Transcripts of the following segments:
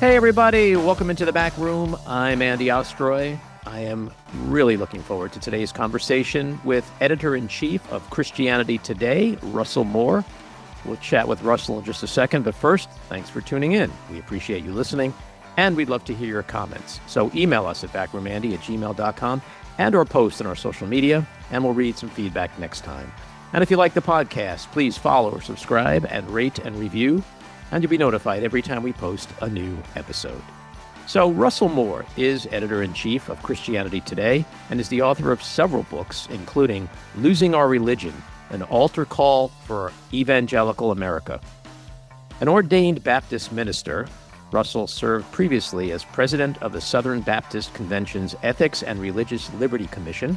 Hey, everybody. Welcome into the back room. I'm Andy Ostroy. I am really looking forward to today's conversation with Editor-in-Chief of Christianity Today, Russell Moore. We'll chat with Russell in just a second, but first, thanks for tuning in. We appreciate you listening, and we'd love to hear your comments. So email us at backroomandy@gmail.com and or post on our social media, and we'll read some feedback next time. And if you like the podcast, please follow or subscribe and rate and review, and you'll be notified every time we post a new episode. So Russell Moore is Editor-in-Chief of Christianity Today and is the author of several books, including Losing Our Religion, an altar call for Evangelical America. An ordained Baptist minister, Russell served previously as president of the Southern Baptist Convention's Ethics and Religious Liberty Commission,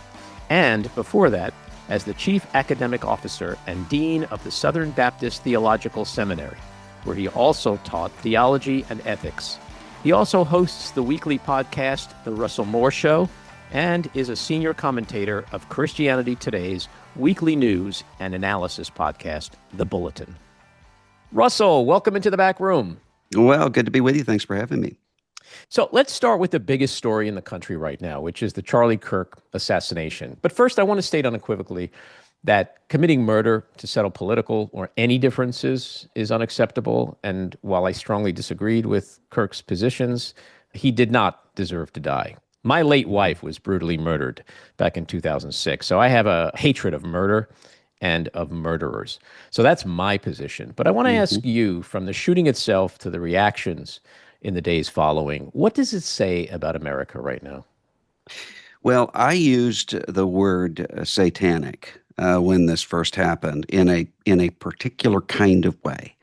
and before that, as the chief academic officer and dean of the Southern Baptist Theological Seminary, where he also taught theology and ethics. He also hosts the weekly podcast, The Russell Moore Show, and is a senior commentator of Christianity Today's weekly news and analysis podcast, The Bulletin. Russell, welcome into the back room. Well, good to be with you. Thanks for having me. So let's start with the biggest story in the country right now, which is the Charlie Kirk assassination. But first, I want to state unequivocally that committing murder to settle political or any differences is unacceptable. And while I strongly disagreed with Kirk's positions, he did not deserve to die. My late wife was brutally murdered back in 2006. So I have a hatred of murder and of murderers. So that's my position. But I want to ask you, from the shooting itself to the reactions in the days following, what does it say about America right now? Well, I used the word satanic when this first happened in a particular kind of way.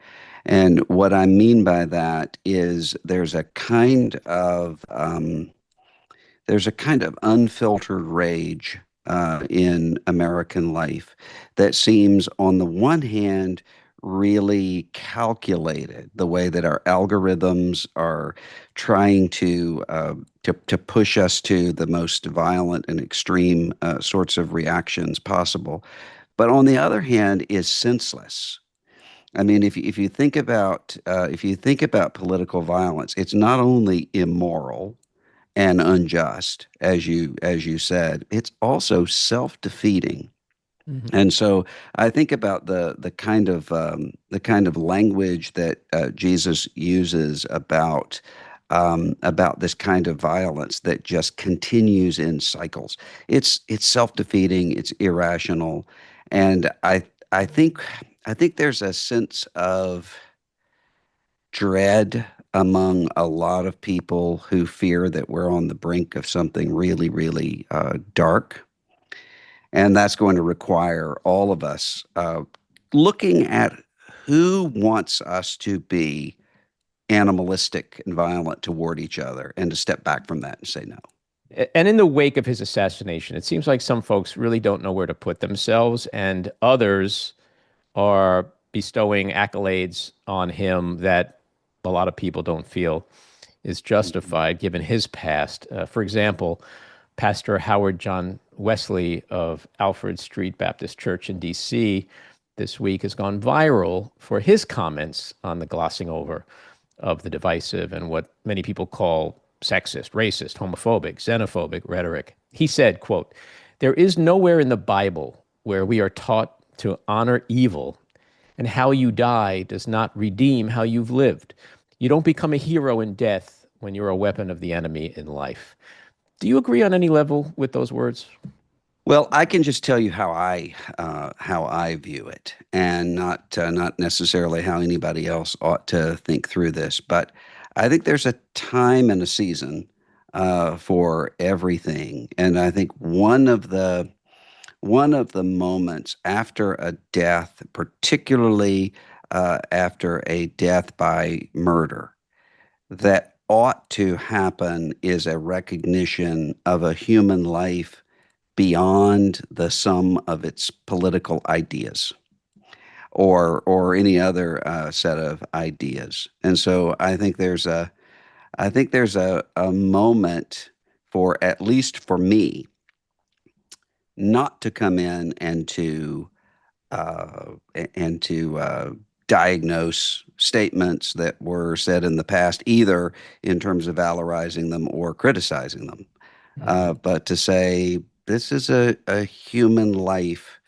And what I mean by that is there's a kind of unfiltered rage in American life that seems, on the one hand, really calculated, the way that our algorithms are trying to push us to the most violent and extreme sorts of reactions possible, but on the other hand is senseless. I mean, if you think about political violence, it's not only immoral and unjust, as you said, it's also self-defeating. And so I think about the kind of language that Jesus uses about this kind of violence that just continues in cycles. It's self-defeating, it's irrational, and I think there's a sense of dread among a lot of people who fear that we're on the brink of something really, really dark. And that's going to require all of us looking at who wants us to be animalistic and violent toward each other and to step back from that and say no. And in the wake of his assassination, it seems like some folks really don't know where to put themselves, and others are bestowing accolades on him that a lot of people don't feel is justified given his past. For example, Pastor Howard John Wesley of Alfred Street Baptist Church in D.C. this week has gone viral for his comments on the glossing over of the divisive and what many people call sexist, racist, homophobic, xenophobic rhetoric. He said, quote, "There is nowhere in the Bible where we are taught to honor evil, and how you die does not redeem how you've lived. You don't become a hero in death when you're a weapon of the enemy in life." Do you agree on any level with those words? Well, I can just tell you how I view it, and not necessarily how anybody else ought to think through this. But I think there's a time and a season for everything, and I think one of the moments after a death, particularly after a death by murder, that ought to happen is a recognition of a human life beyond the sum of its political ideas or any other set of ideas. And so I think there's a moment, for at least for me, not to come in and to diagnose statements that were said in the past, either in terms of valorizing them or criticizing them. Mhm. But to say this is a human life,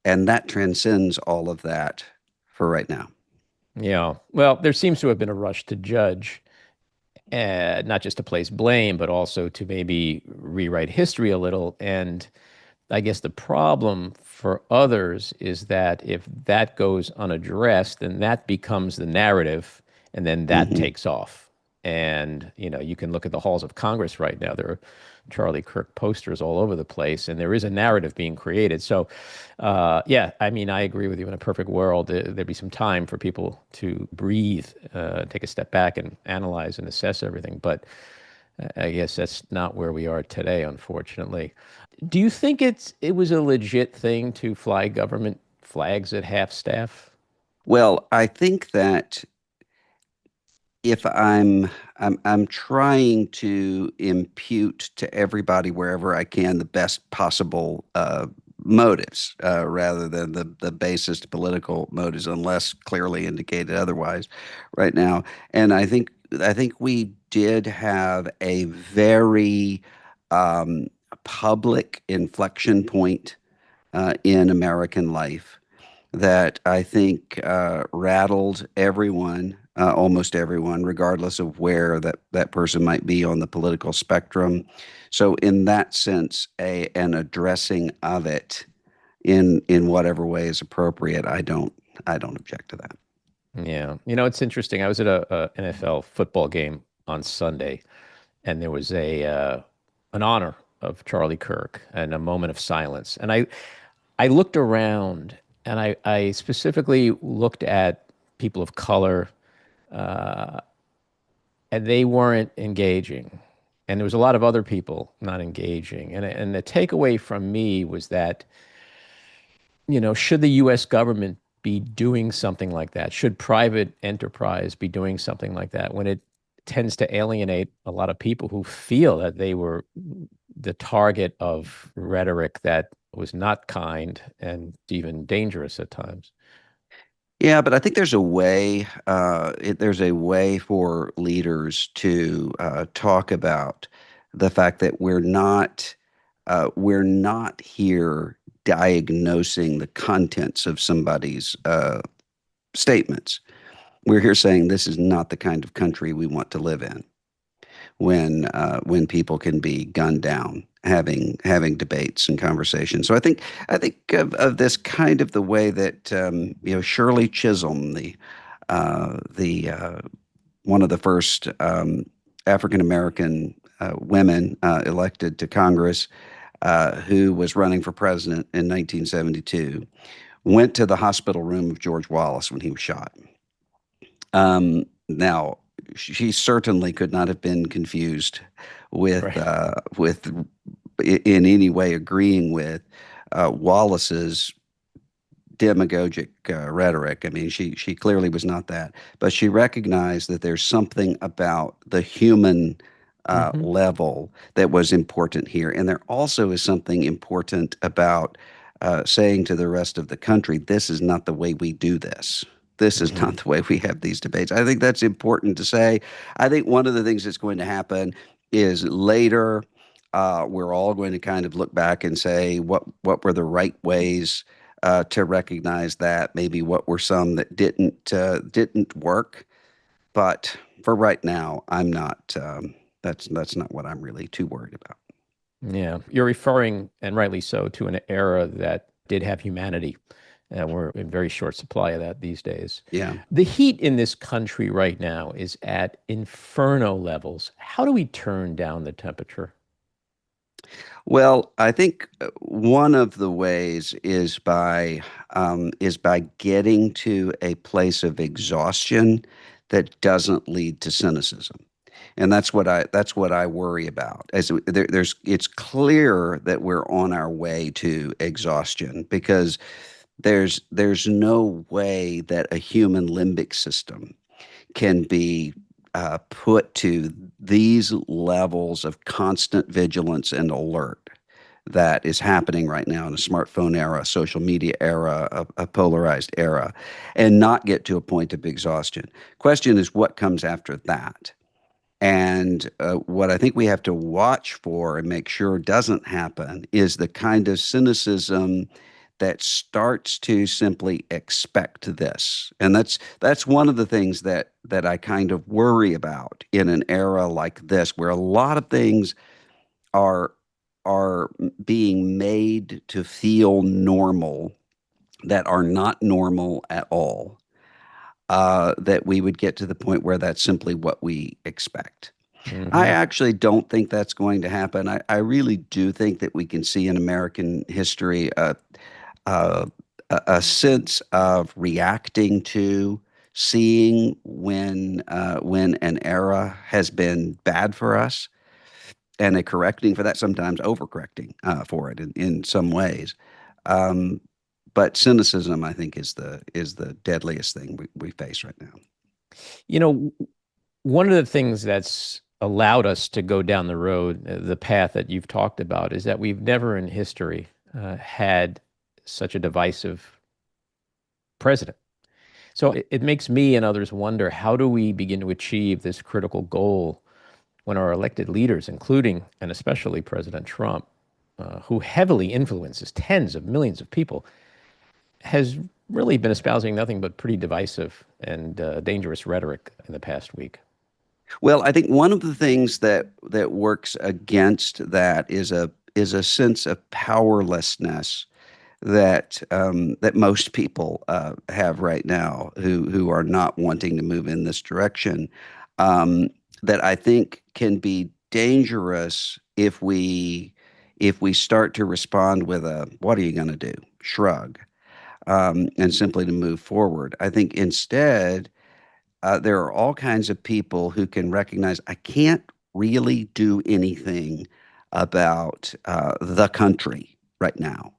and that transcends all of that for right now. Yeah. Well, there seems to have been a rush to judge, not just to place blame, but also to maybe rewrite history a little. And I guess the problem for others is that if that goes unaddressed, then that becomes the narrative, and then that Hmm. takes off. And, you can look at the halls of Congress right now. There are Charlie Kirk posters all over the place, and there is a narrative being created. So, yeah, I mean, I agree with you. In a perfect world, there'd be some time for people to breathe, take a step back and analyze and assess everything. But I guess that's not where we are today, unfortunately. Do you think it was a legit thing to fly government flags at half staff? Well, I think that if I'm trying to impute to everybody wherever I can the best possible motives, rather than the basest political motives, unless clearly indicated otherwise right now. And I think we did have a very um, public inflection point in American life that I think rattled everyone, almost everyone, regardless of where that person might be on the political spectrum. So, in that sense, an addressing of it in whatever way is appropriate, I don't object to that. Yeah. It's interesting. I was at a NFL football game on Sunday, and there was an honor of Charlie Kirk and a moment of silence. And I looked around, and I specifically looked at people of color, and they weren't engaging. And there was a lot of other people not engaging. And the takeaway from me was that, should the US government be doing something like that? Should private enterprise be doing something like that when it tends to alienate a lot of people who feel that they were the target of rhetoric that was not kind and even dangerous at times? Yeah, but I think there's a way for leaders to talk about the fact that we're not here diagnosing the contents of somebody's statements. We're here saying this is not the kind of country we want to live in when people can be gunned down having debates and conversations. So I think of this kind of the way that Shirley Chisholm, the one of the first African American women elected to Congress, who was running for president in 1972, went to the hospital room of George Wallace when he was shot. Now, she certainly could not have been confused with Right. in any way agreeing with Wallace's demagogic rhetoric. I mean, she clearly was not that, but she recognized that there's something about the human Hmm. level that was important here, and there also is something important about saying to the rest of the country, "This is not the way we do this. This is not Hmm. the way we have these debates." I think that's important to say. I think one of the things that's going to happen is later. We're all going to kind of look back and say what were the right ways to recognize that, maybe what were some that didn't work. But for right now, I'm not. That's not what I'm really too worried about. Yeah. You're referring, and rightly so, to an era that did have humanity. And we're in very short supply of that these days. Yeah. The heat in this country right now is at inferno levels. How do we turn down the temperature? Well, I think one of the ways is by getting to a place of exhaustion that doesn't lead to cynicism. And that's what I worry about. It's clear that we're on our way to exhaustion because there's no way that a human limbic system can be put to these levels of constant vigilance and alert. that is happening right now in a smartphone era, a social media era, a polarized era, and not get to a point of exhaustion. Question is what comes after that? And what I think we have to watch for and make sure doesn't happen is the kind of cynicism that starts to simply expect this. And that's one of the things that I kind of worry about in an era like this, where a lot of things are are being made to feel normal that are not normal at all. That we would get to the point where that's simply what we expect. I Hmm. actually don't think that's going to happen. I really do think that we can see in American history uh, a sense of reacting to, seeing when an era has been bad for us, and a correcting for that, sometimes overcorrecting for it in some ways. Um, but cynicism, I think, is the deadliest thing we face right now. You know, one of the things that's allowed us to go down the road, the path that you've talked about, is that we've never in history had such a divisive president. So it makes me and others wonder, how do we begin to achieve this critical goal when our elected leaders, including and especially President Trump, who heavily influences tens of millions of people, has really been espousing nothing but pretty divisive and dangerous rhetoric in the past week? Well, I think one of the things that works against that is a sense of powerlessness that most people have right now who are not wanting to move in this direction. Um, that I think can be dangerous if we start to respond with a "What are you going to do?" shrug, and simply to move forward. I think instead there are all kinds of people who can recognize I can't really do anything about the country right now.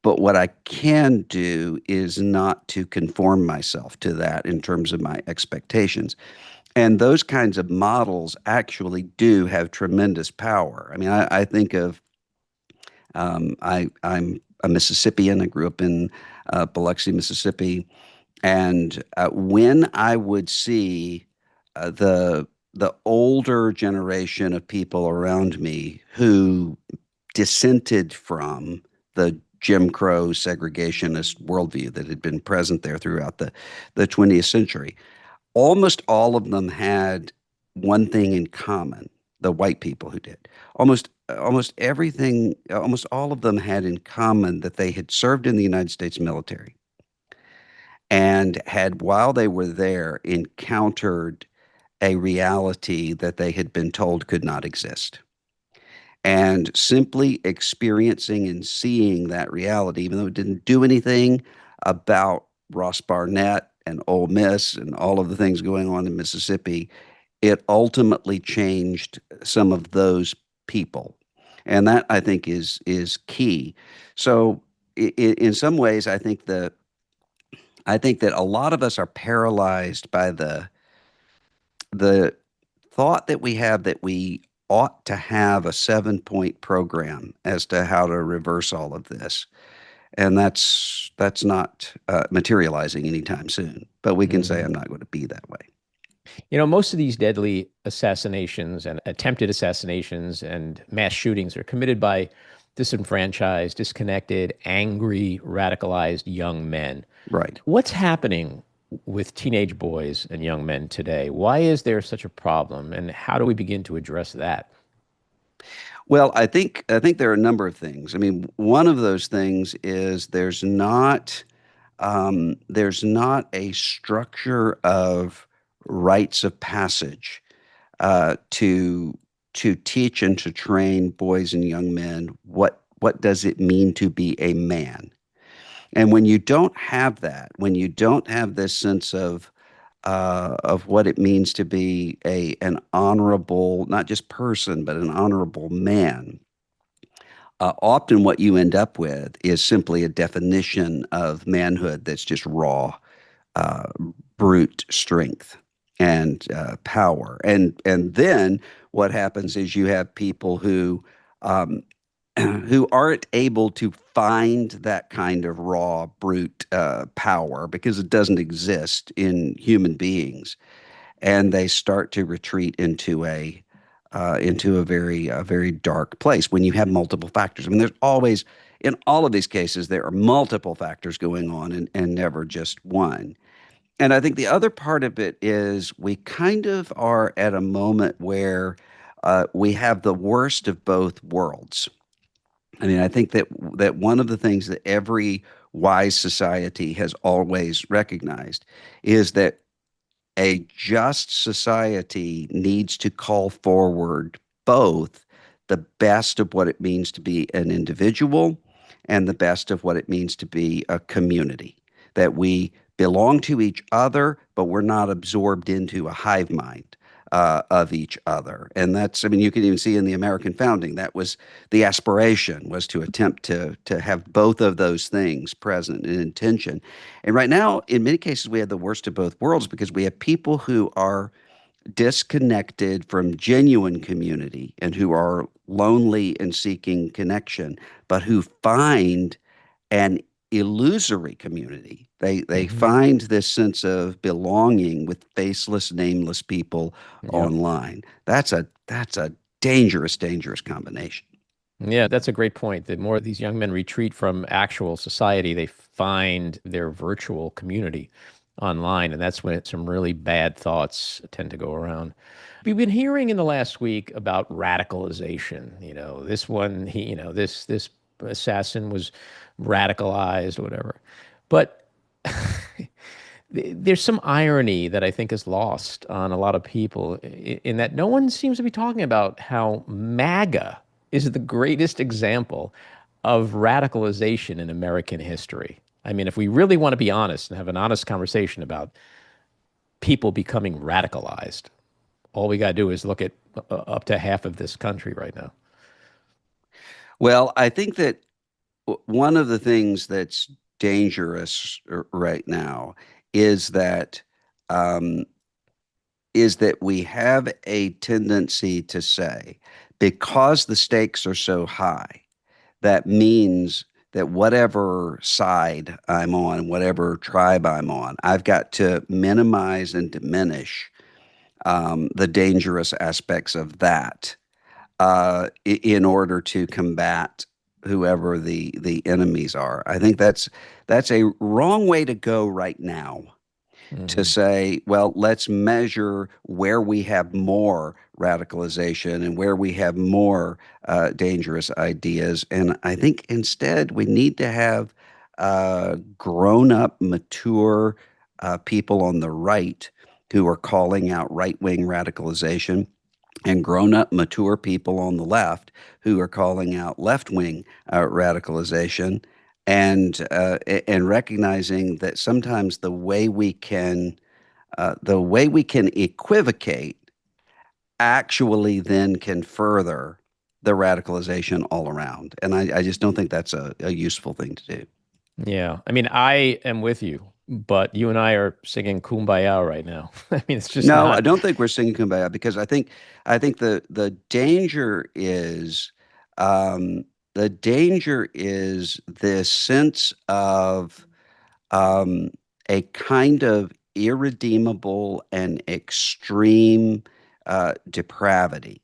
But what I can do is not to conform myself to that in terms of my expectations. And those kinds of models actually do have tremendous power. I mean, I think of I'm a Mississippian. I grew up in Biloxi, Mississippi, and when I would see the older generation of people around me who dissented from the Jim Crow segregationist worldview that had been present there throughout the 20th century, almost all of them had one thing in common, the white people who did. Almost everything, almost all of them had in common that they had served in the United States military and had, while they were there, encountered a reality that they had been told could not exist. And simply experiencing and seeing that reality, even though it didn't do anything about Ross Barnett and Ole Miss and all of the things going on in Mississippi, it ultimately changed some of those people. And that I think is key. So in some ways, I think that a lot of us are paralyzed by the thought that we have that we ought to have a 7-point program as to how to reverse all of this. And that's not materializing anytime soon. But we can say Hmm. I'm not going to be that way. Most of these deadly assassinations and attempted assassinations and mass shootings are committed by disenfranchised, disconnected, angry, radicalized young men. Right. What's happening with teenage boys and young men today? Why is there such a problem, and how do we begin to address that? Well, I think there are a number of things. I mean, one of those things is there's not a structure of rites of passage to teach and to train boys and young men what does it mean to be a man. And when you don't have that, when you don't have this sense of what it means to be an honorable, not just person, but an honorable man, often what you end up with is simply a definition of manhood that's just raw, uh, brute strength and power. And then what happens is you have people who um, who aren't able to find that kind of raw, brute power because it doesn't exist in human beings, and they start to retreat into a very dark place when you have multiple factors. I mean, there's always in all of these cases there are multiple factors going on and never just one. And I think the other part of it is we kind of are at a moment where we have the worst of both worlds. I mean, I think that one of the things that every wise society has always recognized is that a just society needs to call forward both the best of what it means to be an individual and the best of what it means to be a community. That we belong to each other, but we're not absorbed into a hive mind of each other. And that's, I mean, you can even see in the American founding, that was the aspiration, was to attempt to have both of those things present in intention. And right now, in many cases, we have the worst of both worlds because we have people who are disconnected from genuine community and who are lonely and seeking connection, but who find an illusory community. They Hmm. find this sense of belonging with faceless, nameless people Yep. online. That's a dangerous, dangerous combination. Yeah, that's a great point. The more these young men retreat from actual society, they find their virtual community online, and that's when some really bad thoughts tend to go around. We've been hearing in the last week about radicalization. This one, this assassin was radicalized or whatever. But there's some irony that I think is lost on a lot of people in that no one seems to be talking about how MAGA is the greatest example of radicalization in American history. I mean, if we really want to be honest and have an honest conversation about people becoming radicalized, all we got to do is look at up to half of this country right now. Well, I think that one of the things that's dangerous right now is that um, we have a tendency to say, because the stakes are so high, that means that whatever side I'm on, whatever tribe I'm on, I've got to minimize and diminish the dangerous aspects of that in order to combat whoever the enemies are. I think that's a wrong way to go right now, to Hmm. say, well, let's measure where we have more radicalization and where we have more dangerous ideas. And I think instead we need to have grown up, mature people on the right who are calling out right wing radicalization, and grown up, mature people on the left who are calling out left wing radicalization, and recognizing that sometimes the way we can equivocate actually then can further the radicalization all around. And I just don't think that's a useful thing to do. Yeah. I mean, I am with you, but you and I are singing Kumbaya right now. I mean, it's just No, I not. don't think we're singing Kumbaya because I think the danger is um, this sense of um, a kind of irredeemable and extreme depravity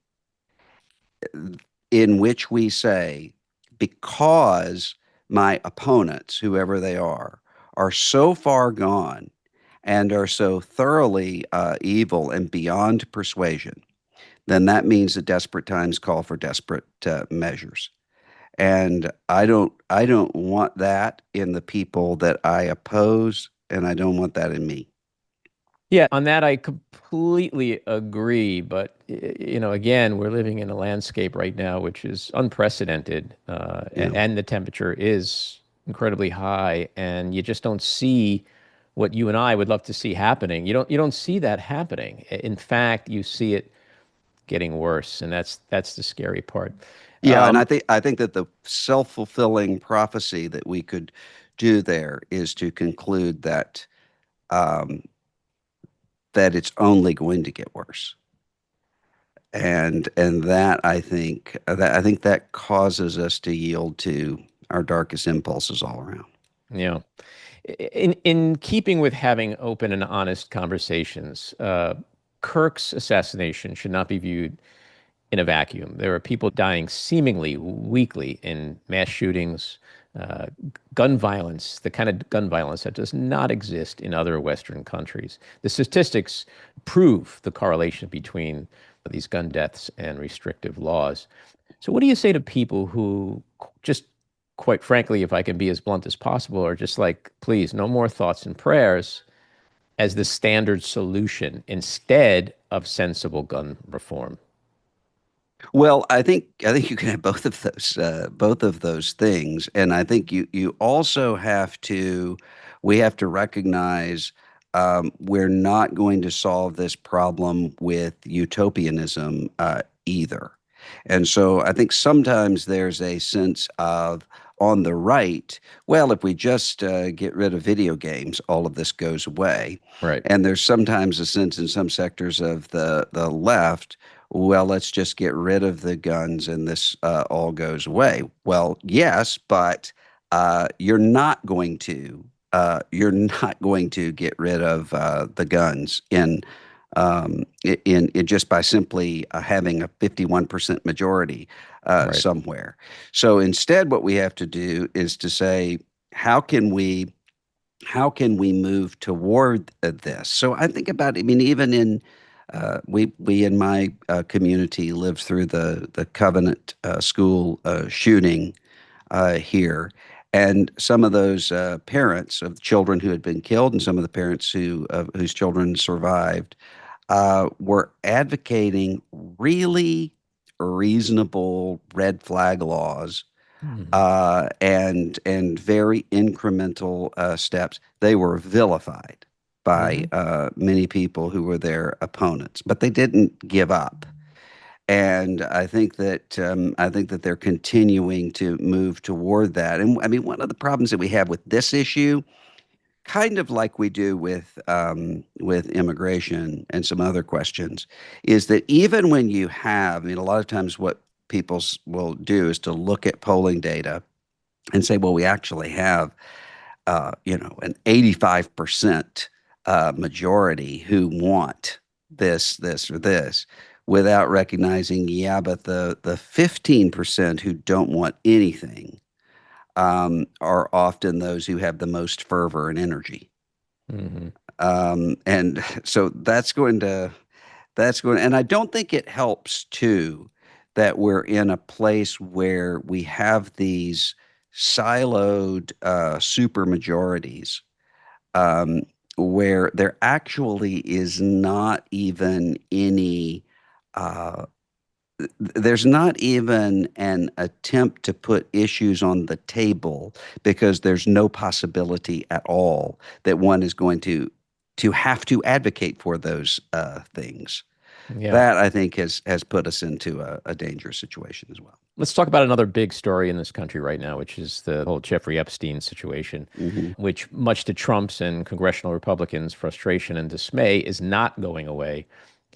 in which we say, because my opponents, whoever they are so far gone and are so thoroughly evil and beyond persuasion, then that means that desperate times call for desperate measures. And I don't want that in the people that I oppose, and I don't want that in me. Yeah, on that I completely agree. But again, we're living in a landscape right now which is unprecedented, You know. and the temperature is incredibly high, and you just don't see what you and I would love to see happening. You don't see that happening. In fact, you see it getting worse, and that's the scary part. Yeah, and I think that the self-fulfilling prophecy that we could do there is to conclude um, that it's only going to get worse. And that that causes us to yield to our darkest impulses all around. Yeah. In keeping with having open and honest conversations, Kirk's assassination should not be viewed in a vacuum. There are people dying seemingly weekly in mass shootings, uh, gun violence, the kind of gun violence that does not exist in other Western countries. The statistics prove the correlation between these gun deaths and restrictive laws. So, what do you say to people who just, quite frankly, if I can be as blunt as possible, are just like, please, no more thoughts and prayers as the standard solution instead of sensible gun reform? Well, I think you can have both of those things, and I think you also have to we have to recognize we're not going to solve this problem with utopianism either. And so I think sometimes there's a sense of on the right, well, if we just get rid of video games, all of this goes away. Right. And there's sometimes a sense in some sectors of the left, well, let's just get rid of the guns and this all goes away. Well, yes, but you're not going to get rid of the guns in just by simply having a 51% majority Right. somewhere. So instead, what we have to do is to say, how can we move toward this? So I think about, I mean, even in we in my community lived through the Covenant school shooting here, and some of those parents of children who had been killed, and some of the parents whose children survived, were advocating really reasonable red flag laws Mhm. and very incremental steps. They were vilified by Mhm. many people who were their opponents, but they didn't give up. And I think that they're continuing to move toward that. And I mean, one of the problems that we have with this issue, kind of like we do with immigration and some other questions, is that even when you have, I mean, a lot of times what will do is to look at polling data and say, well, we actually have, an 85% majority who want this, or this, without recognizing, yeah, but the 15% who don't want anything are often those who have the most fervor and energy. Mhm. And so and I don't think it helps too that we're in a place where we have these siloed super majorities, um, where there actually is not even any uh, there's not even an attempt to put issues on the table because there's no possibility at all that one is going to have to advocate for those things. Yeah. That I think has put us into a dangerous situation as well. Let's talk about another big story in this country right now, which is the whole Jeffrey Epstein situation, Hmm. which, much to Trump's and congressional Republicans' frustration and dismay, is not going away.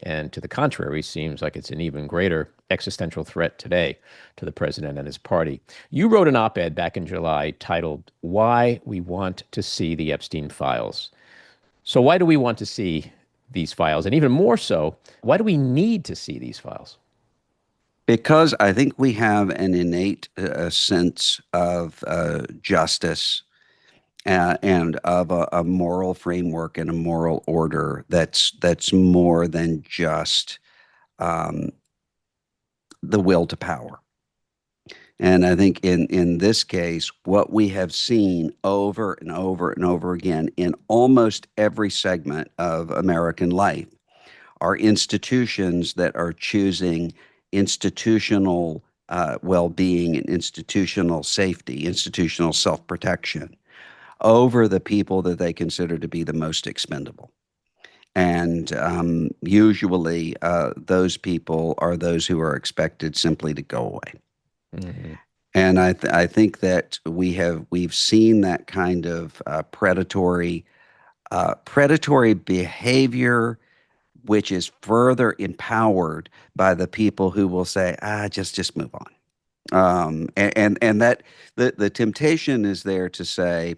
And to the contrary, seems like it's an even greater existential threat today to the president and his party. You wrote an op ed back in July titled, Why We Want to See the Epstein Files. So, why do we want to see these files? And even more so, why do we need to see these files? Because I think we have an innate sense of justice and of a moral framework and a moral order that's more than just um, the will to power. And I think in this case, what we have seen over and over and over again in almost every segment of American life are institutions that are choosing institutional well-being and institutional safety, institutional self-protection over the people that they consider to be the most expendable. And usually, those people are those who are expected simply to go away. Mhm. And I think that we've seen that kind of predatory behavior which is further empowered by the people who will say, just move on. And that the temptation is there to say,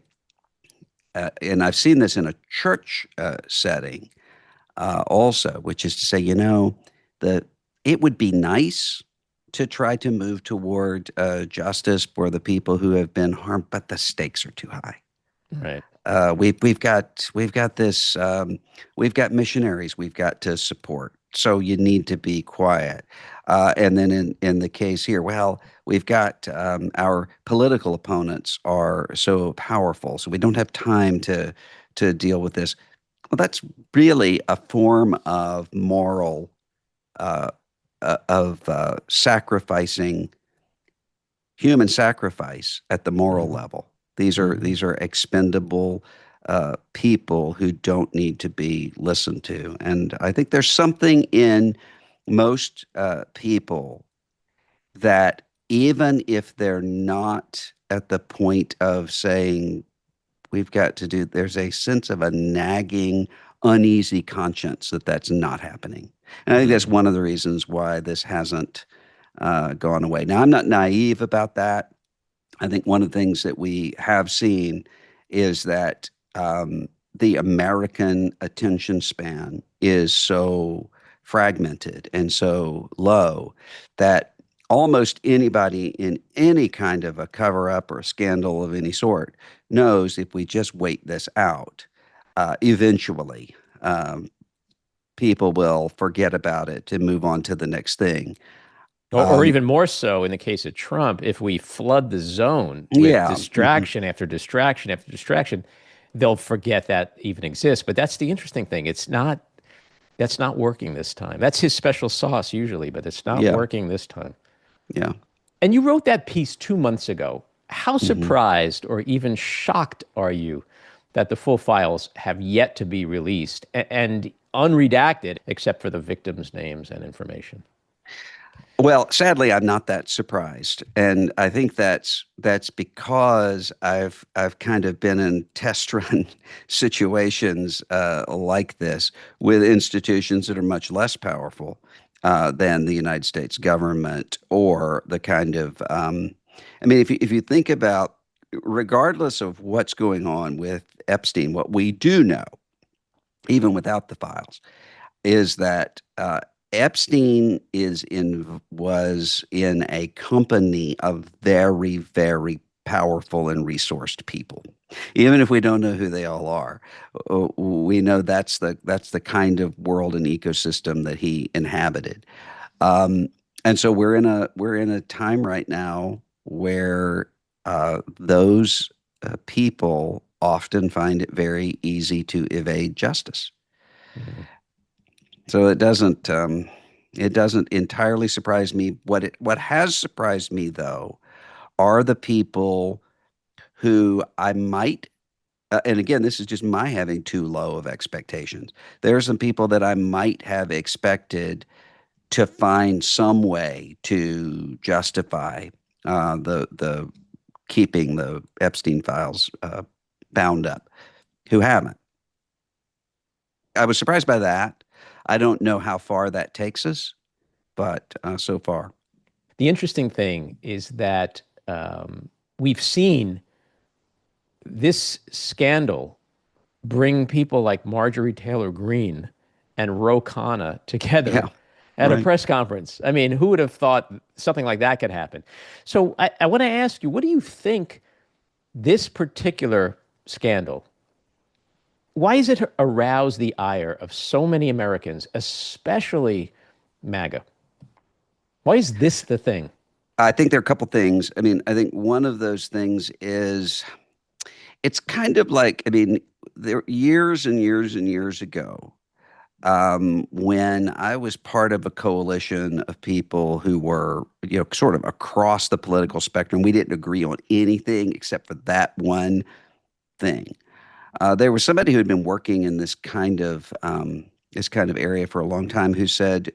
and I've seen this in a church setting also, which is to say, the it would be nice to try to move toward justice for the people who have been harmed, but the stakes are too high. Right. We've got this we've got missionaries we've got to support, so you need to be quiet. And then in the case here, well, we've got our political opponents are so powerful, so we don't have time to deal with this. Well, that's really a form of moral uh, of sacrificing human sacrifice at the moral Hmm. level. These are Hmm. these are expendable people who don't need to be listened to, and I think there's something in most people that even if they're not at the point of saying we've got to do, there's a sense of a nagging, uneasy conscience that that's not happening, and I think that's Hmm. one of the reasons why this hasn't gone away. Now, I'm not naive about that. I think one of the things that we have seen is that the American attention span is so fragmented and so low that almost anybody in any kind of a cover up or a scandal of any sort knows if we just wait this out, eventually people will forget about it and move on to the next thing. Or Um, even more so in the case of Trump, if we flood the zone with yeah. Mhm. distraction after distraction after distraction, they'll forget that even exists. But that's the interesting thing. That's not working this time. That's his special sauce usually, but it's not Yeah. working this time. Yeah. And you wrote that piece 2 months ago. How Mhm. surprised or even shocked are you that the full files have yet to be released and unredacted except for the victims' names and information? Well, sadly, I'm not that surprised, and I think that's because I've kind of been in test run situations like this with institutions that are much less powerful than the United States government or the kind of I mean, if you think about, regardless of what's going on with Epstein, what we do know, even without the files, is that Epstein was in a company of very, very powerful and resourced people. Even if we don't know who they all are, we know that's the kind of world and ecosystem that he inhabited. Um, and so we're in a time right now where those people often find it very easy to evade justice. Mhm. So it doesn't entirely surprise me. What has surprised me though are the people who I might and again, this is just my having too low of expectations. There are some people that I might have expected to find some way to justify the keeping the Epstein files bound up, who haven't. I was surprised by that. I don't know how far that takes us, but so far. The interesting thing is that we've seen this scandal bring people like Marjorie Taylor Greene and Ro Khanna together Yeah, at a right. press conference. I mean, who would have thought something like that could happen? So I want to ask you, what do you think this particular scandal, why has it aroused the ire of so many Americans, especially MAGA? Why is this the thing? I think there are a couple things. I mean, I think one of those things is it's kind of like, I mean, there years and years and years ago, when I was part of a coalition of people who were, sort of across the political spectrum. We didn't agree on anything except for that one thing. There was somebody who had been working in this kind of area for a long time who said,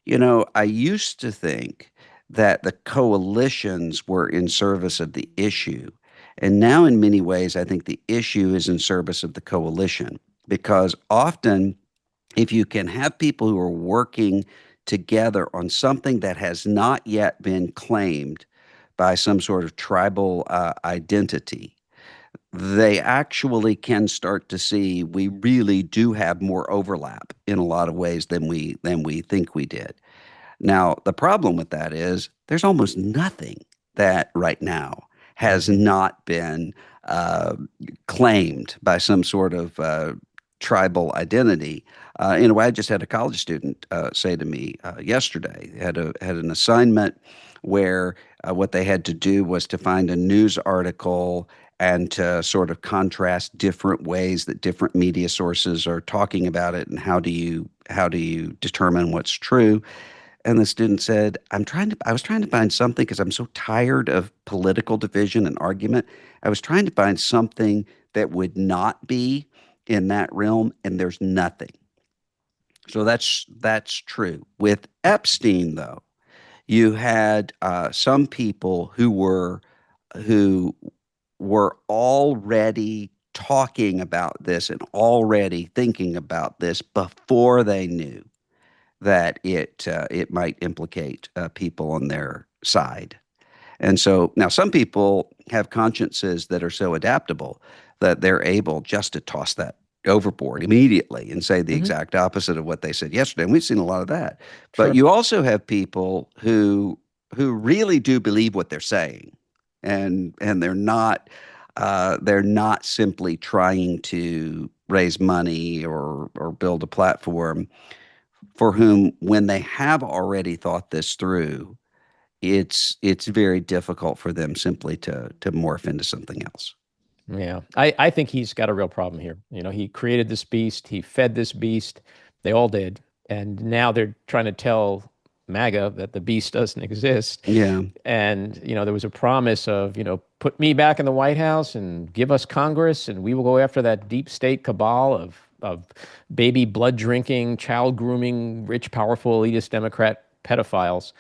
I used to think that the coalitions were in service of the issue. And now, in many ways, I think the issue is in service of the coalition because often if you can have people who are working together on something that has not yet been claimed by some sort of tribal identity, they actually can start to see we really do have more overlap in a lot of ways than we think we did. Now, the problem with that is there's almost nothing that right now has Hmm. not been uh, claimed by some sort of tribal identity. In a way, I just had a college student say to me yesterday, had an assignment where what they had to do was to find a news article and to sort of contrast different ways that different media sources are talking about it, and how do you determine what's true. And the student said, I was trying to find something because I'm so tired of political division and argument. I was trying to find something that would not be in that realm, and there's nothing. So that's true. With Epstein, though, you had some people who were already talking about this and already thinking about this before they knew that it might implicate people on their side. And so now some people have consciences that are so adaptable that they're able just to toss that overboard immediately and say the Hmm. exact opposite of what they said yesterday. And we've seen a lot of that. But Sure. you also have people who really do believe what they're saying, and they're not simply trying to raise money or build a platform, for whom, when they have already thought this through, it's very difficult for them simply to morph into something else. Yeah, I think he's got a real problem here. He created this beast, he fed this beast, they all did. And now they're trying to tell MAGA that the beast doesn't exist. Yeah. And, there was a promise of, put me back in the White House and give us Congress, and we will go after that deep state cabal of baby blood drinking, child grooming, rich, powerful, elitist Democrat pedophiles.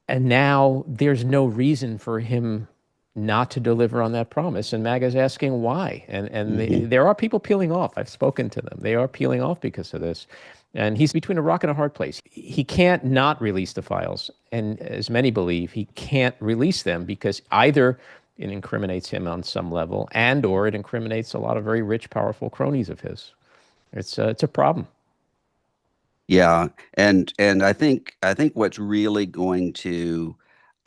And now there's no reason for him not to deliver on that promise. And MAGA's asking why. And Hmm. there are people peeling off. I've spoken to them. They are peeling off because of this. And he's between a rock and a hard place. He can't not release the files. And as many believe, he can't release them because either it incriminates him on some level, and or it incriminates a lot of very rich, powerful cronies of his. It's a problem. Yeah, and I think what's really going to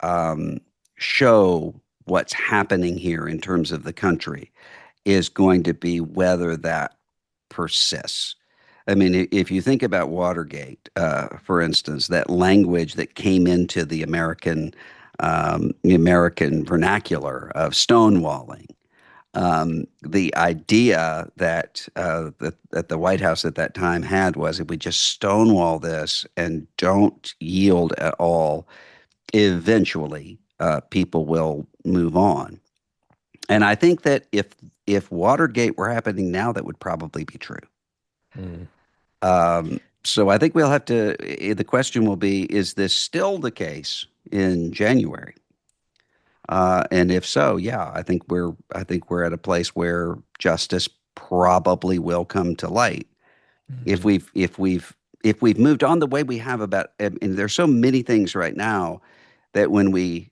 um, show what's happening here in terms of the country is going to be whether that persists. I mean, if you think about Watergate, for instance, that language that came into the American vernacular of stonewalling, the idea that the White House at that time had was, if we just stonewall this and don't yield at all, eventually people will move on. And I think that if Watergate were happening now, that would probably be true. Mm. So I think we'll have to. The question will be: is this still the case in January? And if so, yeah, I think we're at a place where justice probably will come to light. If Mhm. we've moved on the way we have about, and there's so many things right now that when we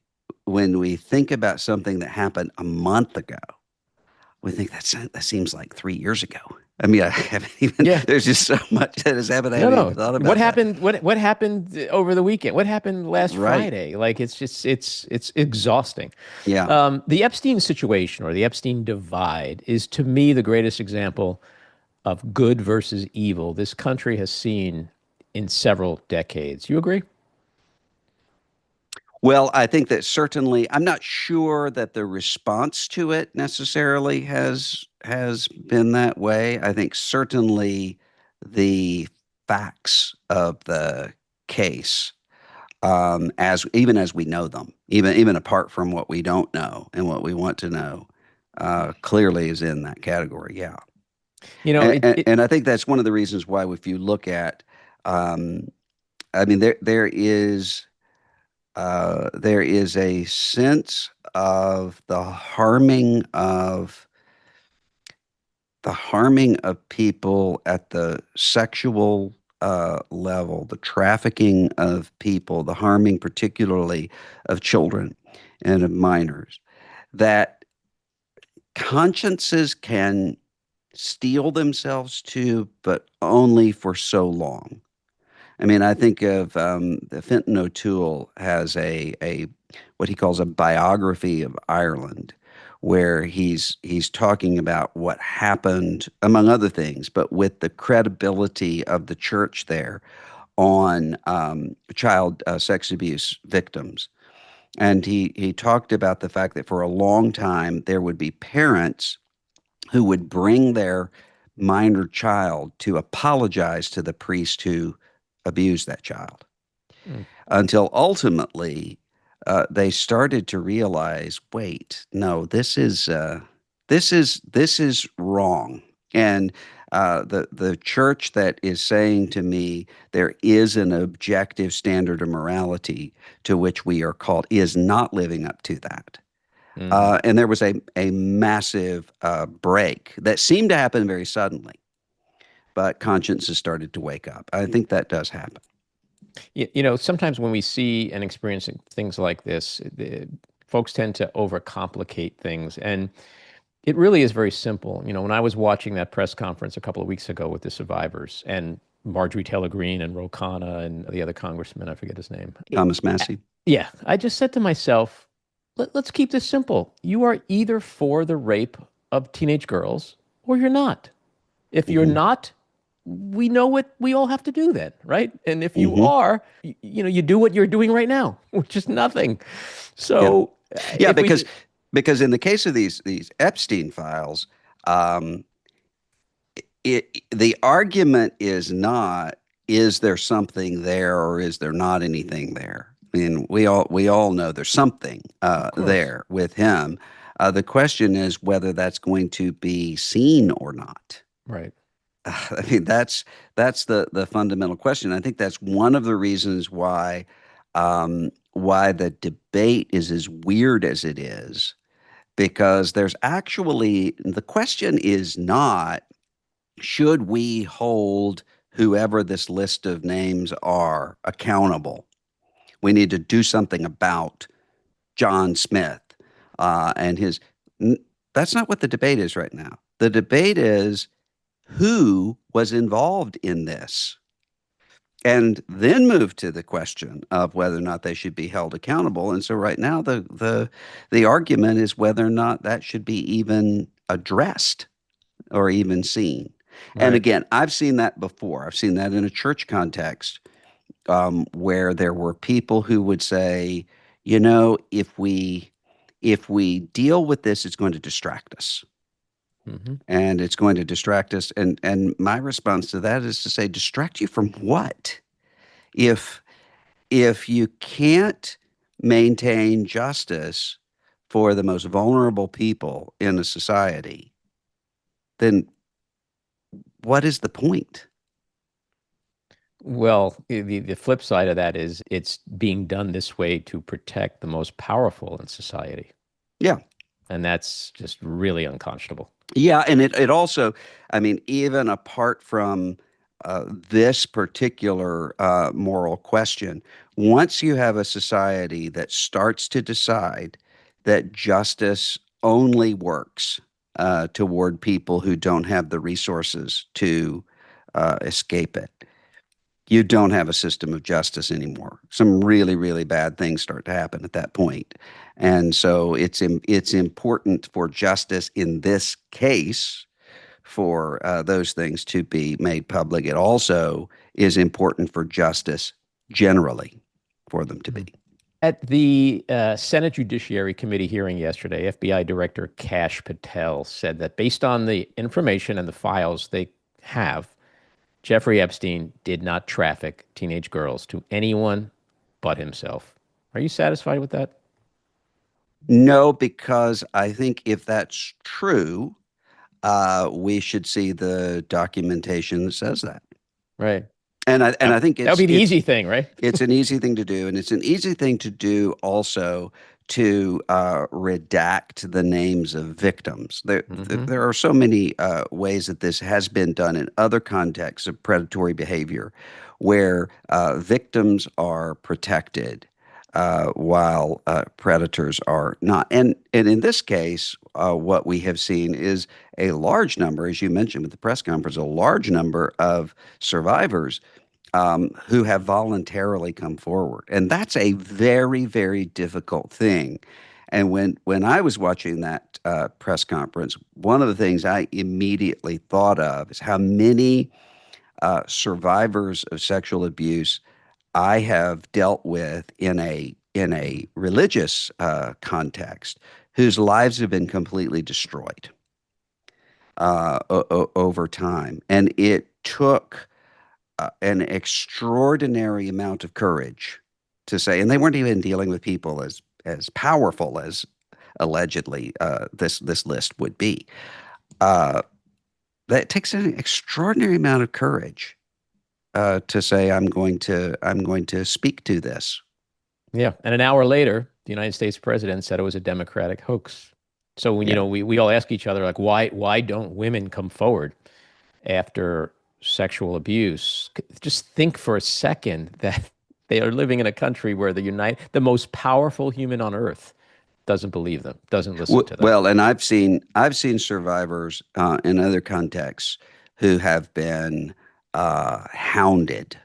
think about something that happened a month ago, we think that seems like 3 years ago. I mean, I haven't even. Yeah. There's just so much that has happened. I No, haven't even no. thought What about that. happened? What happened over the weekend? What happened last Right? Friday? Like it's exhausting. Yeah. The Epstein situation or the Epstein divide is to me the greatest example of good versus evil this country has seen in several decades. You agree? Well, I think that certainly, I'm not sure that the response to it necessarily has been that way. I think certainly the facts of the case, as we know them, even apart from what we don't know and what we want to know, clearly is in that category. Yeah, You know, and, it, and, it and I think that's one of the reasons why, if you look at, um, I mean, there is a sense of the harming of the harming of people at the sexual level, the trafficking of people, the harming particularly of children and of minors, that consciences can steel themselves to, but only for so long. I mean, I think of Fenton O'Toole has a what he calls a biography of Ireland, where he's talking about what happened, among other things, but with the credibility of the church there on child sex abuse victims. And he talked about the fact that for a long time there would be parents who would bring their minor child to apologize to the priest who abused that child, Mm. until ultimately they started to realize, wait, no, this is wrong. And the church that is saying to me there is an objective standard of morality to which we are called is not living up to that. Hmm. And there was a massive break that seemed to happen very suddenly, but conscience has started to wake up. I think that does happen. Sometimes when we see and experience things like this, folks tend to overcomplicate things. And it really is very simple. When I was watching that press conference a couple of weeks ago with the survivors and Marjorie Taylor Greene and Ro Khanna and the other congressman, I forget his name. Thomas Massey. Yeah, I just said to myself, let's keep this simple. You are either for the rape of teenage girls or you're not. If you're Hmm. not, we know what we all have to do then, right? And if you Hmm. are, you do what you're doing right now, which is nothing. Yeah. So Yeah, if we because in the case of these Epstein files, um, the argument is not, is there something there or is there not anything there? I mean, we all know there's something of course, there with him. The question is whether that's going to be seen or not. right. I mean, that's the fundamental question. I think that's one of the reasons why the debate is as weird as it is, because there's actually the question is not, should we hold whoever this list of names are accountable? We need to do something about John Smith and his. That's not what the debate is right now. The debate is who was involved in this, and then move to the question of whether or not they should be held accountable. And so right now the argument is whether or not that should be even addressed or even seen. And Right. again, I've seen that before. I've seen that in a church context, where there were people who would say, if we deal with this, it's going to distract us. Hmm. And it's going to distract us. And my response to that is to say, distract you from what? If if you can't maintain justice for the most vulnerable people in a society, then what is the point? Well, the flip side of that is it's being done this way to protect the most powerful in society. Yeah. And that's just really unconscionable. Yeah, and it also, I mean, even apart from this particular moral question, once you have a society that starts to decide that justice only works toward people who don't have the resources to escape it, you don't have a system of justice anymore. Some really, really bad things start to happen at that point. And so it's important for justice in this case for those things to be made public. It also is important for justice generally for them to be. At the Senate Judiciary Committee hearing yesterday, FBI Director Kash Patel said that based on the information and the files they have, Jeffrey Epstein did not traffic teenage girls to anyone but himself. Are you satisfied with that? No, because I think if that's true, we should see the documentation that says that. Right. And I think That would it's be the it's easy thing, right? it's an easy thing to do, and it's an easy thing to do also to redact the names of victims. Hmm. There are so many ways that this has been done in other contexts of predatory behavior where victims are protected while predators are not. And in this case, what we have seen is a large number, as you mentioned with the press conference, a large number of survivors who have voluntarily come forward. And that's a very, very difficult thing. And when I was watching that press conference, one of the things I immediately thought of is how many survivors of sexual abuse I have dealt with in a religious context whose lives have been completely destroyed over time. And it took an extraordinary amount of courage to say, and they weren't even dealing with people as powerful as allegedly this list would be. Uh, that takes an extraordinary amount of courage to say, I'm going to speak to this. Yeah. And an hour later, the United States president said it was a Democratic hoax. So when, Yeah. we all ask each other, like, why don't women come forward after sexual abuse? Just think for a second that they are living in a country where the most powerful human on earth doesn't believe them, doesn't listen to them. Well, and I've seen survivors in other contexts who have been hounded.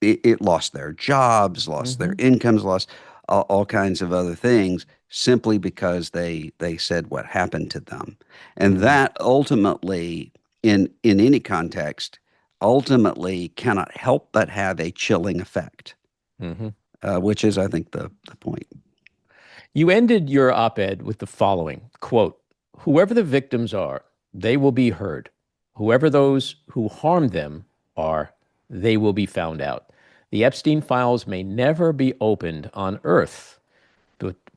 It lost their jobs, lost their Hmm. incomes, lost all kinds of other things simply because they said what happened to them, and Hmm. that ultimately, in any context, ultimately cannot help but have a chilling effect, Hmm. which is, I think, the point. You ended your op-ed with the following quote, whoever the victims are, they will be heard. Whoever those who harmed them are, they will be found out. The Epstein files may never be opened on earth,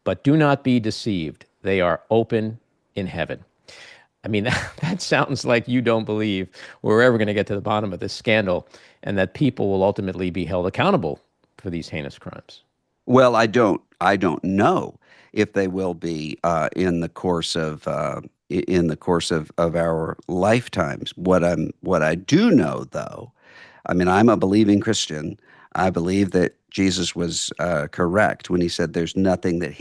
but do not be deceived. They are open in heaven. I mean, that sounds like you don't believe we're ever going to get to the bottom of this scandal and that people will ultimately be held accountable for these heinous crimes. Well, I don't know if they will be in the course of our lifetimes. What I do know, though, I mean, I'm a believing Christian. I believe that Jesus was correct when he said, "There's nothing that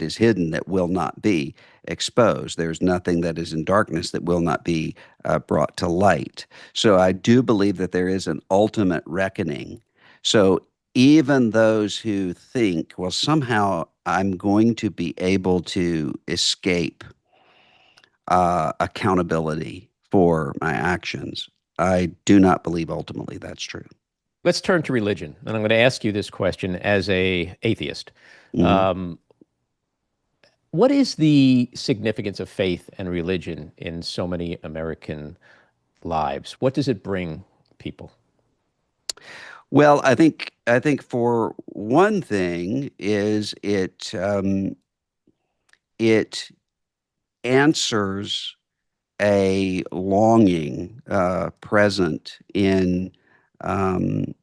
is hidden that will not be exposed. There's nothing that is in darkness that will not be brought to light." So I do believe that there is an ultimate reckoning. So even those who think, well, somehow I'm going to be able to escape accountability for my actions, I do not believe ultimately that's true. Let's turn to religion, and I'm going to ask you this question as a atheist. Hmm. Um, what is the significance of faith and religion in so many American lives? What does it bring people? Well, I think for one thing is it answers a longing present um,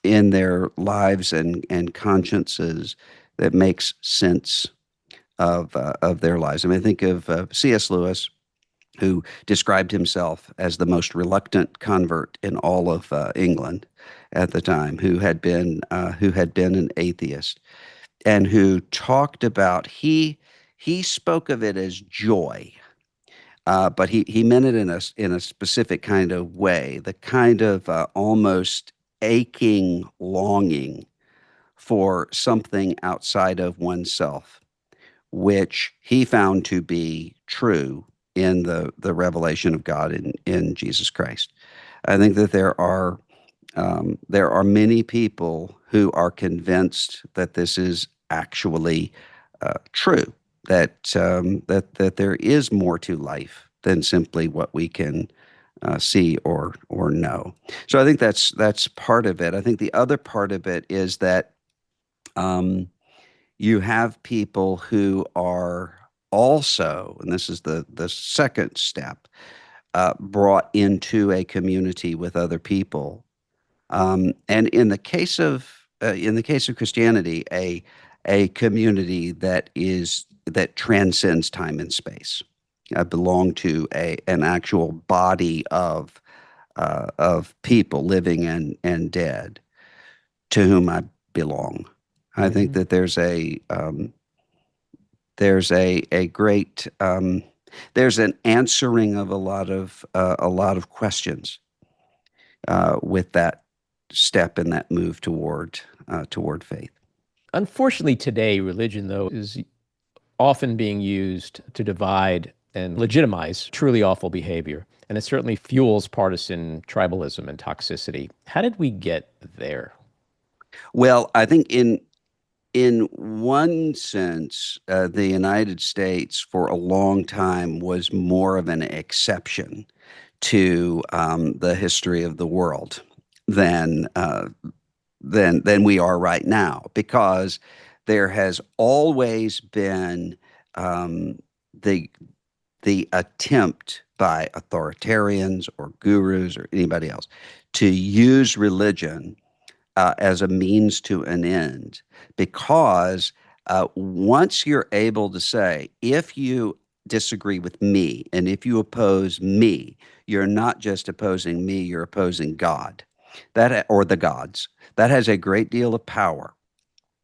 in their lives and consciences that makes sense of their lives. I mean, I think of C.S. Lewis, who described himself as the most reluctant convert in all of England at the time, who had been an atheist, and who talked about he spoke of it as joy. But he meant it in a specific kind of way, the kind of almost aching longing for something outside of oneself, which he found to be true in the revelation of God in Jesus Christ. I think that there are many people who are convinced that this is actually true, that there is more to life than simply what we can see or know. So I think that's part of it. I think the other part of it is that um, you have people who are also, and this is the second step, brought into a community with other people. And in the case of Christianity, a community that transcends time and space. I belong to an actual body of people, living and dead, to whom I belong. I think Hmm. that there's a great there's an answering of a lot of questions with that step and that move toward faith. Unfortunately, today, religion, though, is often being used to divide and legitimize truly awful behavior. And it certainly fuels partisan tribalism and toxicity. How did we get there? Well, I think in one sense, the United States for a long time was more of an exception to the history of the world than than we are right now, because there has always been um, the the attempt by authoritarians or gurus or anybody else to use religion as a means to an end, because once you're able to say, if you disagree with me and if you oppose me, you're not just opposing me, you're opposing God, that or the gods. That has a great deal of power.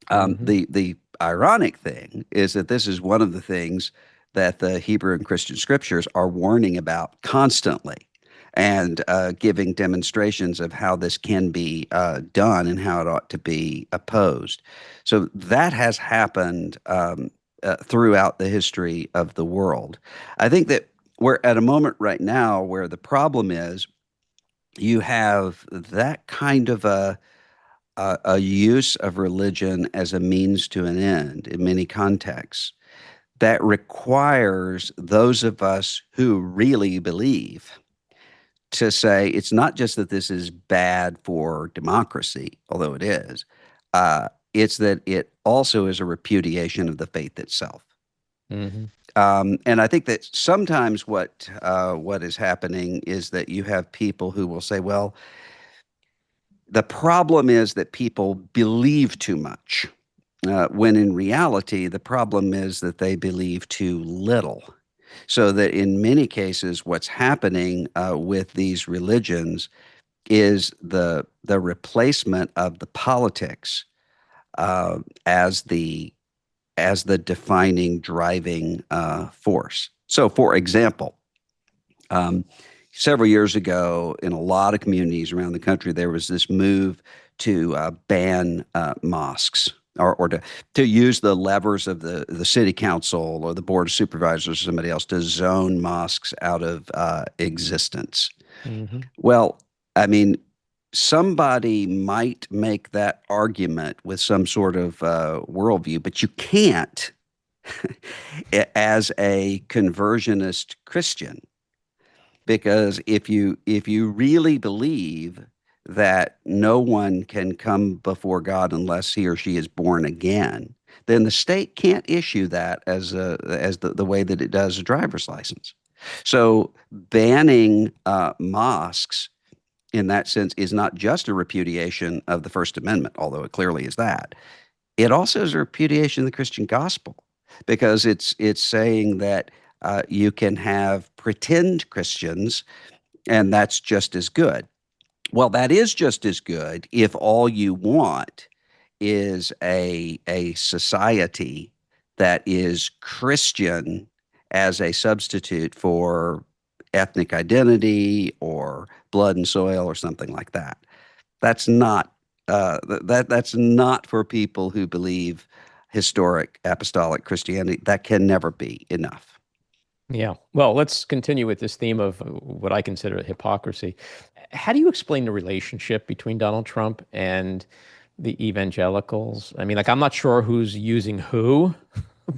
Hmm. The ironic thing is that this is one of the things that the Hebrew and Christian scriptures are warning about constantly, and giving demonstrations of how this can be done and how it ought to be opposed. So that has happened throughout the history of the world. I think that we're at a moment right now where the problem is you have that kind of a use of religion as a means to an end in many contexts that requires those of us who really believe to say it's not just that this is bad for democracy, although it is, it's that it also is a repudiation of the faith itself. Hmm. And I think that sometimes what is happening is that you have people who will say, "Well, the problem is that people believe too much." When in reality, the problem is that they believe too little. So that in many cases, what's happening with these religions is the replacement of the politics uh, as the as the defining driving force. So, for example, um, several years ago, in a lot of communities around the country, there was this move to ban mosques, or to use the levers of the city council or the board of supervisors or somebody else to zone mosques out of existence. Hmm. Well, I mean, somebody might make that argument with some sort of worldview, but you can't as a conversionist Christian. Because if you really believe that no one can come before God unless he or she is born again, then the state can't issue that as the way that it does a driver's license. So banning mosques in that sense is not just a repudiation of the First Amendment, although it clearly is that. It also is a repudiation of the Christian gospel, because it's saying that you can have pretend Christians, and that's just as good. Well, that is just as good if all you want is a society that is Christian as a substitute for ethnic identity or blood and soil or something like that. That's not that's not for people who believe historic apostolic Christianity. That can never be enough. Yeah. Well, let's continue with this theme of what I consider hypocrisy. How do you explain the relationship between Donald Trump and the evangelicals? I mean, like, I'm not sure who's using who,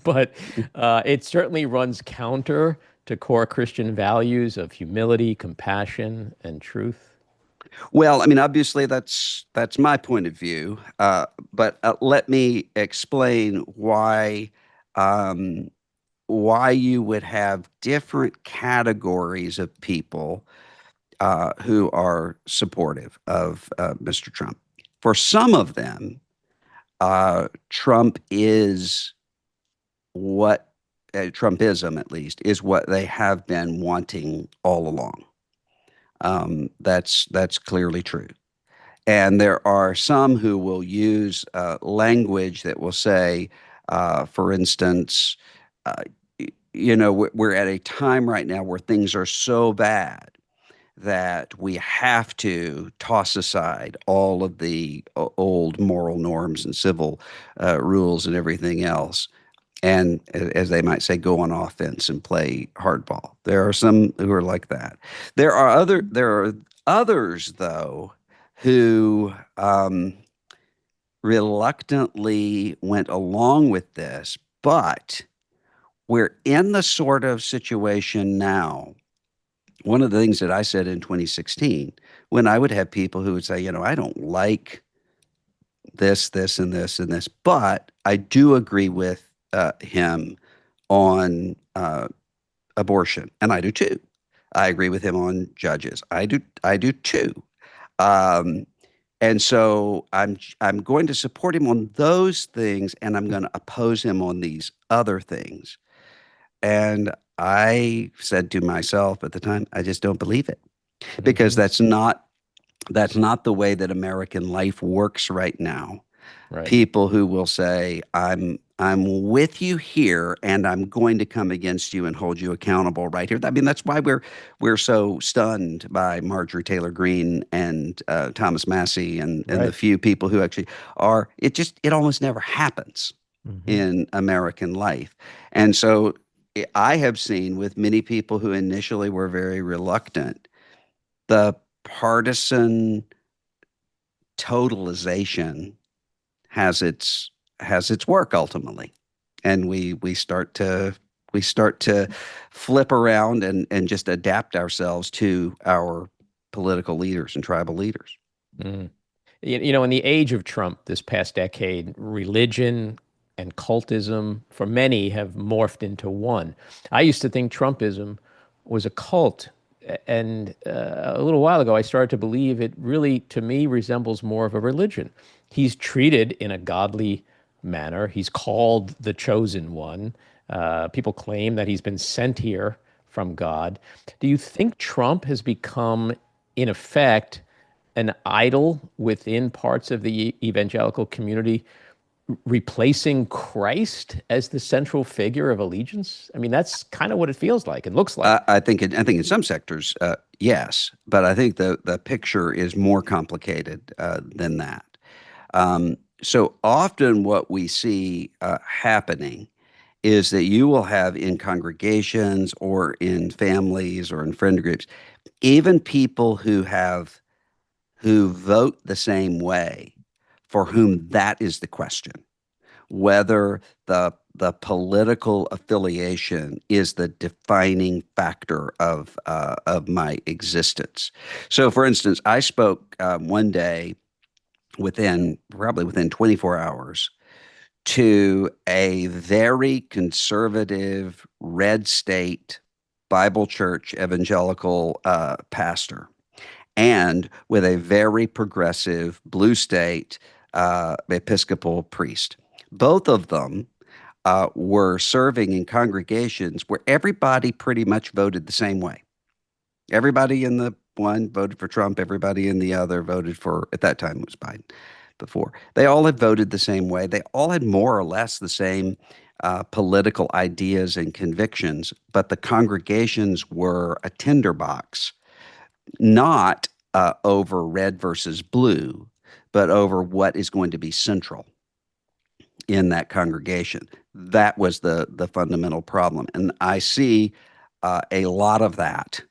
but it certainly runs counter to core Christian values of humility, compassion, and truth. Well, I mean, obviously that's my point of view, but let me explain um, why you would have different categories of people who are supportive of Mr. Trump. For some of them, Trump is what Trumpism, at least, is what they have been wanting all along. That's clearly true. And there are some who will use language that will say, for instance, uh, we're at a time right now where things are so bad that we have to toss aside all of the old moral norms and civil rules and everything else, and as they might say, go on offense and play hardball. There are some who are like that. There are others though who reluctantly went along with this, but we're in the sort of situation now. One of the things that I said in 2016, when I would have people who would say, I don't like this, and this, and this, but I do agree with him on abortion, and I do too. I agree with him on judges. I do too. Um, and so I'm going to support him on those things, and I'm going to oppose him on these other things. And I said to myself at the time, I just don't believe it, because Hmm. that's not the way that American life works right now. Right. People who will say, I'm with you here, and I'm going to come against you and hold you accountable right here. I mean, that's why we're so stunned by Marjorie Taylor Greene and Thomas Massey and the Right. few people who actually are. It almost never happens Hmm. in American life. And so I have seen with many people who initially were very reluctant, the partisan totalization has its has its work ultimately, and we start to flip around and just adapt ourselves to our political leaders and tribal leaders. Mm. In the age of Trump this past decade, religion and cultism, for many, have morphed into one. I used to think Trumpism was a cult. And a little while ago, I started to believe it really, to me, resembles more of a religion. He's treated in a godly manner. He's called the chosen one. People claim that he's been sent here from God. Do you think Trump has become, in effect, an idol within parts of the evangelical community, replacing Christ as the central figure of allegiance? I mean, that's kind of what it feels like. It looks like. I think in some sectors, yes, but I think the picture is more complicated than that. So often, what we see happening is that you will have in congregations or in families or in friend groups, even people who vote the same way, for whom that is the question, whether the political affiliation is the defining factor of my existence. So, for instance, I spoke one day probably within 24 hours to a very conservative red state Bible church evangelical pastor, and with a very progressive blue state Episcopal priest. Both of them were serving in congregations where everybody pretty much voted the same way. Everybody in the one voted for Trump, everybody in the other voted for, at that time it was Biden before. They all had voted the same way. They all had more or less the same political ideas and convictions, but the congregations were a tinderbox, not over red versus blue, but over what is going to be central in that congregation. That was the fundamental problem, and I see a lot of that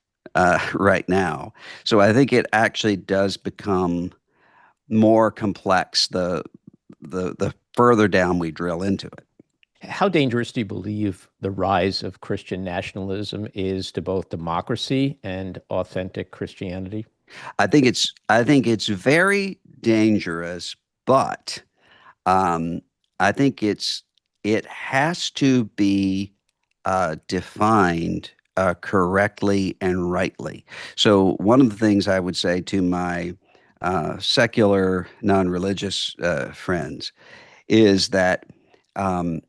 right now. So I think it actually does become more complex the further down we drill into it. How dangerous do you believe the rise of Christian nationalism is to both democracy and authentic Christianity? I think it's very dangerous, but um, I think it has to be defined correctly and rightly. So one of the things I would say to my secular, non-religious friends is that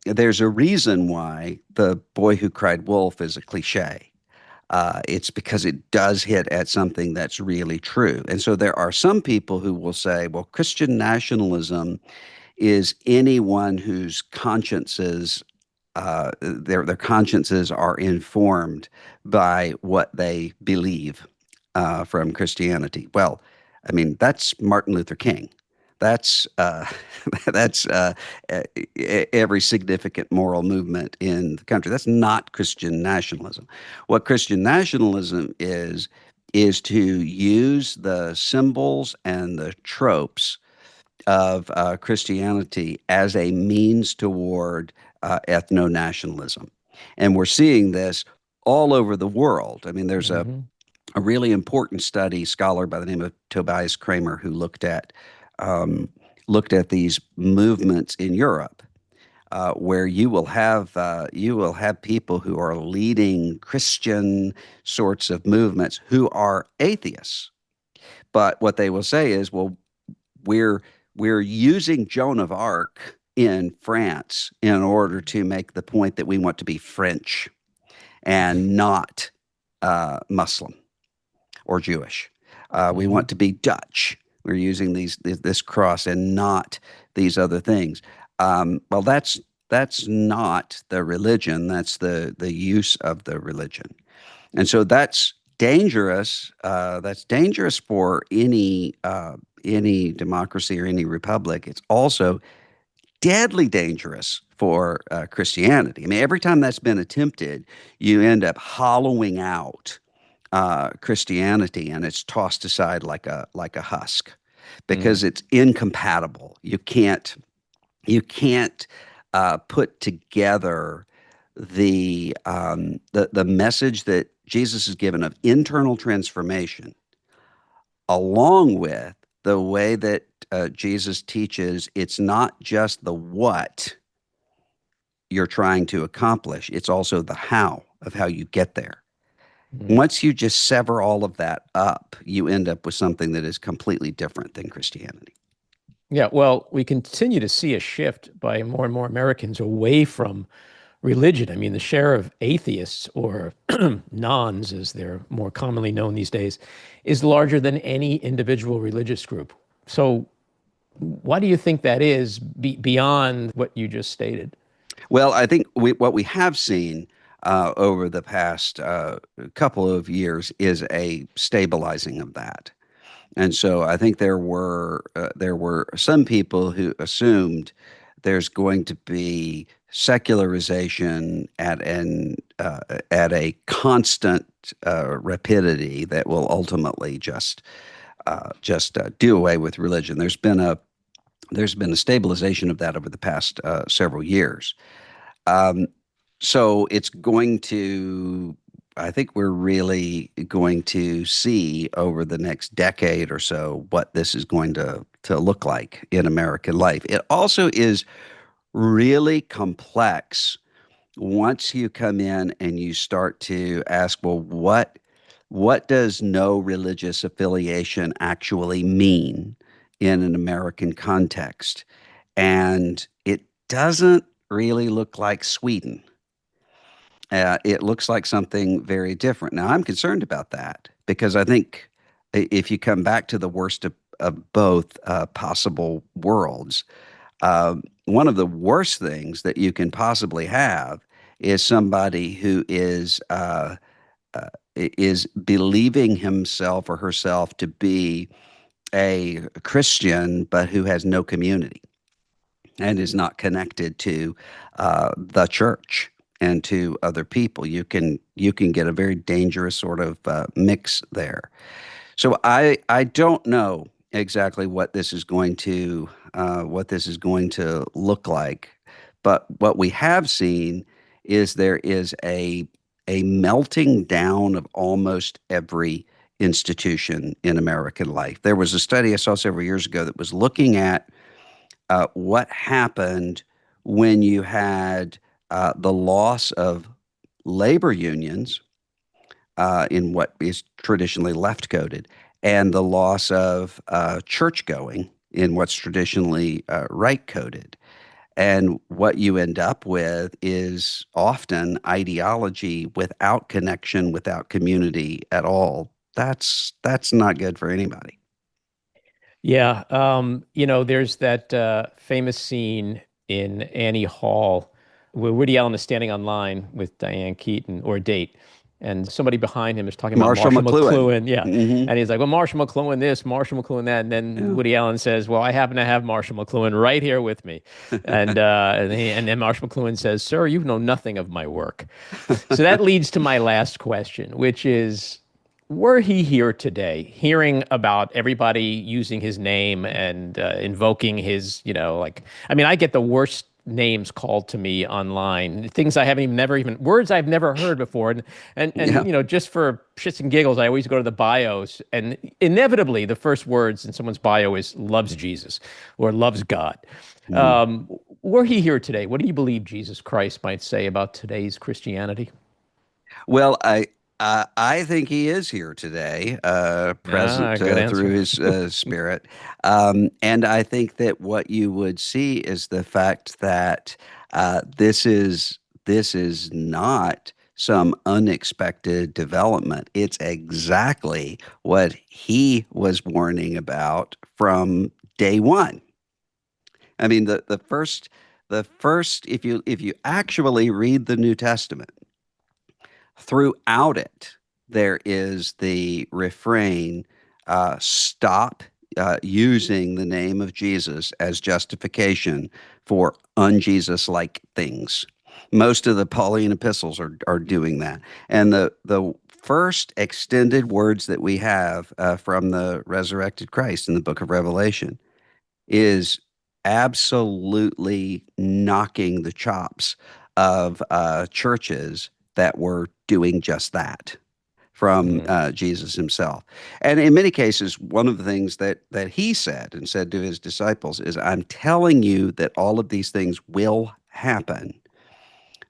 there's a reason why the boy who cried wolf is a cliche. It's because it does hit at something that's really true. And so there are some people who will say, well, Christian nationalism is anyone whose consciences their consciences are informed by what they believe from Christianity. Well, I mean, that's Martin Luther King. That's that's every significant moral movement in the country. That's not Christian nationalism. What Christian nationalism is to use the symbols and the tropes of Christianity as a means toward ethno-nationalism. And we're seeing this all over the world. I mean, there's Hmm. a really important scholar by the name of Tobias Kramer, who um, looked at these movements in Europe, where you will have people who are leading Christian sorts of movements who are atheists. But what they will say is, well, we're we're using Joan of Arc in France in order to make the point that we want to be French and not Muslim or Jewish. We Hmm. want to be Dutch. We're using this cross and not these other things. Well, that's not the religion. That's the use of the religion, and so that's dangerous. That's dangerous for any democracy or any republic. It's also deadly dangerous for Christianity. I mean, every time that's been attempted, you end up hollowing out Christianity, and it's tossed aside like a husk because it's incompatible. You can't put together the message that Jesus has given of internal transformation, along with the way that Jesus teaches it's not just the what you're trying to accomplish, it's also the how of how you get there. Hmm. Once you just sever all of that up, you end up with something that is completely different than Christianity. Yeah, well, we continue to see a shift by more and more Americans away from religion. I mean, the share of atheists or nons, as they're more commonly known these days, is larger than any individual religious group. So, why do you think that is beyond what you just stated? Well, I think what we have seen over the past couple of years is a stabilizing of that. And so I think there were some people who assumed there's going to be secularization at a constant rapidity that will ultimately just do away with religion. There's been a stabilization of that over the past several years. Um, so it's going to, I think we're really going to see over the next decade or so what this is going to look like in American life. It also is really complex once you come in and you start to ask, well, what does no religious affiliation actually mean in an American context? And it doesn't really look like Sweden. It looks like something very different. Now, I'm concerned about that because I think if you come back to the worst of both possible worlds, one of the worst things that you can possibly have is somebody who is believing himself or herself to be a Christian, but who has no community and is not connected to the church and to other people. You can get a very dangerous sort of mix there. So I don't know exactly what this is going to look like, but what we have seen is there is a melting down of almost every institution in American life. There was a study I saw several years ago that was looking at what happened when you had the loss of labor unions in what is traditionally left coded, and the loss of church going in what's traditionally right coded. And what you end up with is often ideology without connection, without community at all. That's not good for anybody. Yeah. There's that famous scene in Annie Hall where Woody Allen is standing on line with Diane Keaton or a date, and somebody behind him is talking about Marshall Marshall McLuhan. McLuhan. Yeah. Hmm. And he's like, well, Marshall McLuhan this, Marshall McLuhan that. And then Yeah. Woody Allen says, well, I happen to have Marshall McLuhan right here with me. And then Marshall McLuhan says, sir, you know nothing of my work. So that leads to my last question, which is, were he here today, hearing about everybody using his name and invoking his, I mean, I get the worst names called to me online, things I haven't even never even words I've never heard before, and Yeah. just for shits and giggles, I always go to the bios, and inevitably the first words in someone's bio is loves Jesus or loves God. Mhm. Were he here today, what do you believe Jesus Christ might say about today's Christianity? Well, I think he is here today, Ah, present good through answer. his spirit, and I think that what you would see is the fact that this is not some unexpected development. It's exactly what he was warning about from day one. I mean, the first, if you actually read the New Testament, throughout it, there is the refrain, stop using the name of Jesus as justification for unJesus like things. Most of the Pauline epistles are doing that. And the first extended words that we have from the resurrected Christ in the book of Revelation is absolutely knocking the chops of churches that were doing just that from Mm. Jesus himself. And in many cases, one of the things that he said and said to his disciples is, I'm telling you that all of these things will happen,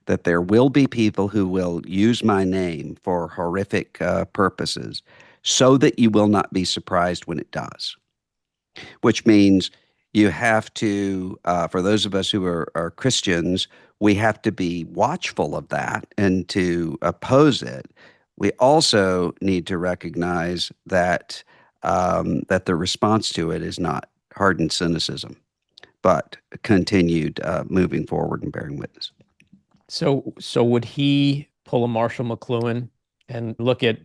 that there will be people who will use my name for horrific purposes, so that you will not be surprised when it does, which means you have to, for those of us who are Christians, we have to be watchful of that and to oppose it. We also need to recognize that the response to it is not hardened cynicism, but continued moving forward and bearing witness. So would he pull a Marshall McLuhan and look at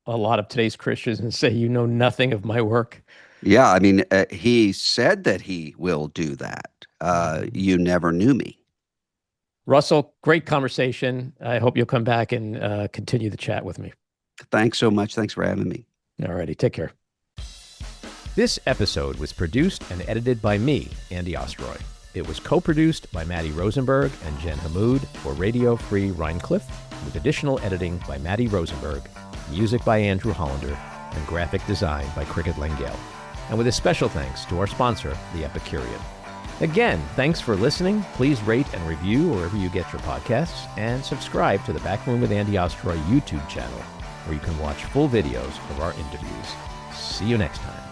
a lot of today's Christians and say, you know nothing of my work? Yeah, I mean, he said that he will do that. Mhm. You never knew me. Russell, great conversation. I hope you'll come back and continue the chat with me. Thanks so much. Thanks for having me. All righty, take care. This episode was produced and edited by me, Andy Ostroy. It was co-produced by Maddie Rosenberg and Jen Hammoud for Radio Free Rhinecliff, with additional editing by Maddie Rosenberg, music by Andrew Hollander, and graphic design by Cricket Langell. And with a special thanks to our sponsor, The Epicurean. Again, thanks for listening. Please rate and review wherever you get your podcasts, and subscribe to the Backroom with Andy Ostroy YouTube channel, where you can watch full videos of our interviews. See you next time.